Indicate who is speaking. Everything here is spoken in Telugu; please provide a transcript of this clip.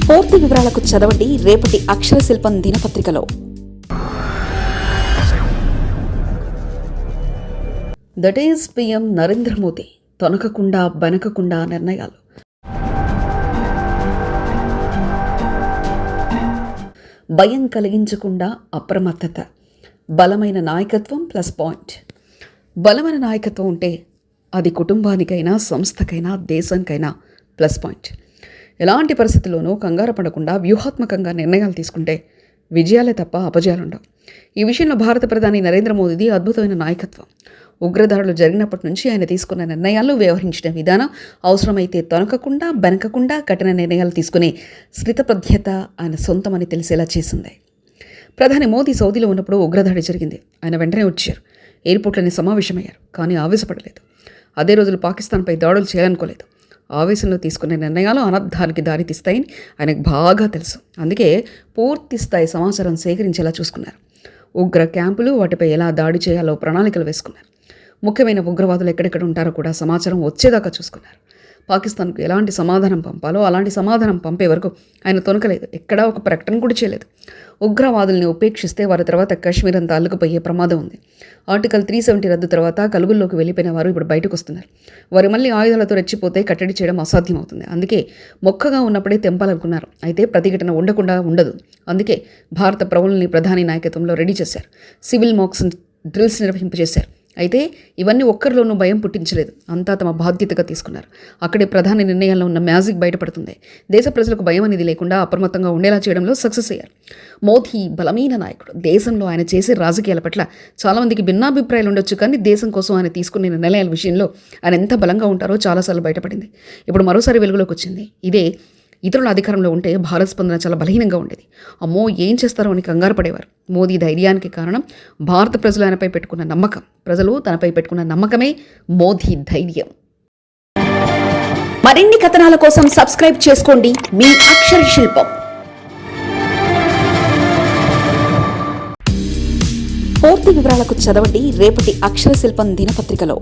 Speaker 1: పూర్తి వివరాలకు చదవండి రేపటి అక్షర శిల్పం దినపత్రికలో. That is PM Narendra Modi. తొనకకుండా బెనకకుండా నిర్ణయాలు. భయం కలిగించకుండా అప్రమత్తత. బలమైన నాయకత్వం ప్లస్ పాయింట్. బలమైన నాయకత్వం ఉంటే అది కుటుంబానికైనా సంస్థకైనా దేశానికైనా ప్లస్ పాయింట్. ఎలాంటి పరిస్థితుల్లోనూ కంగారు పడకుండా వ్యూహాత్మకంగా నిర్ణయాలు తీసుకుంటే విజయాలే తప్ప అపజయాలుండవు. ఈ విషయంలో భారత ప్రధాని నరేంద్ర మోదీది అద్భుతమైన నాయకత్వం. ఉగ్రదాడులు జరిగినప్పటి నుంచి ఆయన తీసుకున్న నిర్ణయాలు, వ్యవహరించిన విధానం, అవసరమైతే తొనకకుండా బెనకకుండా కఠిన నిర్ణయాలు తీసుకునే స్థితప్రజ్ఞత ఆయన సొంతమని తెలిసేలా చేసింది. ప్రధాని మోదీ సౌదీలో ఉన్నప్పుడు ఉగ్రదాడి జరిగింది. ఆయన వెంటనే వచ్చారు. ఎయిర్పోర్ట్లోని సమావేశమయ్యారు. కానీ ఆవేశపడలేదు. అదే రోజులు పాకిస్తాన్పై దాడులు చేయాలనుకోలేదు. ఆవేశంలో తీసుకునే నిర్ణయాలు అనర్థానికి దారితీస్తాయని ఆయనకు బాగా తెలుసు. అందుకే పూర్తి స్థాయి సమాచారం సేకరించేలా చూసుకున్నారు. ఉగ్ర క్యాంపులు, వాటిపై ఎలా దాడి చేయాలో ప్రణాళికలు వేసుకున్నారు. ముఖ్యమైన ఉగ్రవాదులు ఎక్కడెక్కడ ఉంటారో కూడా సమాచారం వచ్చేదాకా చూసుకున్నారు. పాకిస్తాన్కు ఎలాంటి సమాధానం పంపాలో అలాంటి సమాధానం పంపే వరకు ఆయన తొనకలేదు. ఎక్కడా ఒక ప్రకటన కూడా చేయలేదు. ఉగ్రవాదుల్ని ఉపేక్షిస్తే వారి తర్వాత కాశ్మీర్ అంతా అల్లుకుపోయే ప్రమాదం ఉంది. ఆర్టికల్ 370 రద్దు తర్వాత కలుగుల్లోకి వెళ్ళిపోయిన వారు ఇప్పుడు బయటకు వస్తున్నారు. వారు మళ్ళీ ఆయుధాలతో రెచ్చిపోతే కట్టడి చేయడం అసాధ్యం అవుతుంది. అందుకే మొక్కగా ఉన్నప్పుడే తెంపాలనుకున్నారు. అయితే ప్రతిఘటన ఉండకుండా ఉండదు. అందుకే భారత ప్రౌఢుల్ని ప్రధాని నాయకత్వంలో రెడీ చేశారు. సివిల్ మాక్స్ డ్రిల్స్ నిర్వహింపజేశారు. అయితే ఇవన్నీ ఒక్కరిలోనూ భయం పుట్టించలేదు. అంతా తమ బాధ్యతగా తీసుకున్నారు. అక్కడే ప్రధాని నిర్ణయాల్లో ఉన్న మ్యాజిక్ బయటపడుతుంది. దేశ ప్రజలకు భయం అనేది లేకుండా అప్రమత్తంగా ఉండేలా చేయడంలో సక్సెస్ అయ్యారు. మోదీ బలమైన నాయకుడు. దేశంలో ఆయన చేసే రాజకీయాల పట్ల చాలామందికి భిన్నాభిప్రాయాలు ఉండొచ్చు. కానీ దేశం కోసం ఆయన తీసుకునే నిర్ణయాల విషయంలో ఆయన ఎంత బలంగా ఉంటారో చాలాసార్లు బయటపడింది. ఇప్పుడు మరోసారి వెలుగులోకి వచ్చింది. ఇదే ఇతరుల అధికారంలో ఉంటే భారత స్పందన చాలా బలహీనంగా ఉండేది. అమ్మో ఏం చేస్తారో అని కంగారు పడేవారు. మోదీ ధైర్యానికి కారణం భారత ప్రజలు ఆయనపై పెట్టుకున్న నమ్మకం. ప్రజలు తనపై పెట్టుకున్న నమ్మకమే మోదీ ధైర్యం. మరిన్ని కథనాల కోసం సబ్స్క్రైబ్ చేసుకోండి మీ అక్షర శిల్పం. పూర్తి వివరాలకు చదవండి రేపటి అక్షర శిల్పం దినపత్రికలో.